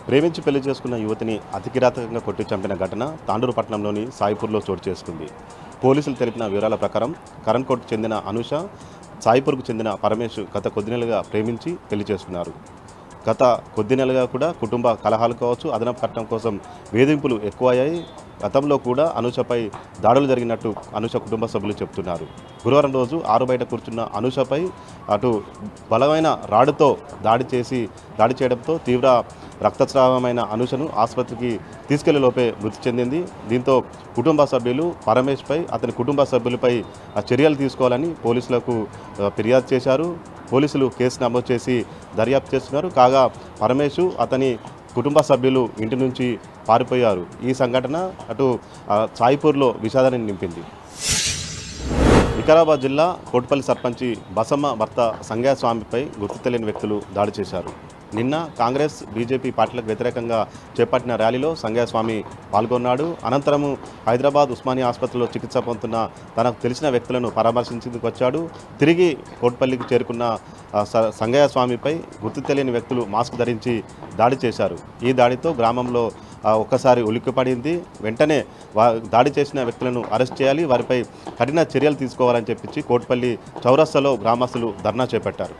ప్రేమించి పెళ్లి చేసుకున్న యువతిని అతి కిరాతకంగా కొట్టి చంపిన ఘటన తాండూరు పట్టణంలోని సాయిపూర్లో చోటు చేసుకుంది. పోలీసులు తెలిపిన వివరాల ప్రకారం కరణ్కోట్కు చెందిన అనూష, సాయిపూర్కు చెందిన పరమేష్ గత కొద్ది నెలలుగా ప్రేమించి పెళ్లి చేసుకున్నారు. గత కొద్ది నెలలుగా కూడా కుటుంబ కలహాలు కావచ్చు, అదనపు కట్నం కోసం వేధింపులు ఎక్కువయ్యాయి. గతంలో కూడా అనూషపై దాడులు జరిగినట్టు అనూష కుటుంబ సభ్యులు చెబుతున్నారు. గురువారం రోజు ఆరు బయట కూర్చున్న అనూషపై అటు బలమైన రాడుతో దాడి చేయడంతో తీవ్ర రక్తస్రావమైన అనూషను ఆసుపత్రికి తీసుకెళ్లే లోపే మృతి చెందింది. దీంతో కుటుంబ సభ్యులు పరమేష్పై, అతని కుటుంబ సభ్యులపై చర్యలు తీసుకోవాలని పోలీసులకు ఫిర్యాదు చేశారు. పోలీసులు కేసు నమోదు చేసి దర్యాప్తు చేస్తున్నారు. కాగా పరమేష్, అతని కుటుంబ సభ్యులు ఇంటి నుంచి పారిపోయారు. ఈ సంఘటన అటు సాయిపూర్లో విషాదాన్ని నింపింది. వికారాబాద్ జిల్లా కోట్పల్లి సర్పంచి బసమ్మ భర్త సంగయ్య స్వామిపై గుర్తు తెలియని వ్యక్తులు దాడి చేశారు. నిన్న కాంగ్రెస్, బీజేపీ పార్టీలకు వ్యతిరేకంగా చేపట్టిన ర్యాలీలో సంగయ్య స్వామి పాల్గొన్నాడు. అనంతరం హైదరాబాద్ ఉస్మానియా ఆసుపత్రిలో చికిత్స పొందుతున్న తనకు తెలిసిన వ్యక్తులను పరామర్శించేందుకు వచ్చాడు. తిరిగి కోట్పల్లికి చేరుకున్న సంగయ్య స్వామిపై గుర్తు తెలియని వ్యక్తులు మాస్క్ ధరించి దాడి చేశారు. ఈ దాడితో గ్రామంలో ఒక్కసారి ఉలిక్కిపడింది. వెంటనే దాడి చేసిన వ్యక్తులను అరెస్ట్ చేయాలి, వారిపై కఠిన చర్యలు తీసుకోవాలని చెప్పించి కోట్పల్లి చౌరస్తాలో గ్రామస్తులు ధర్నా చేపట్టారు.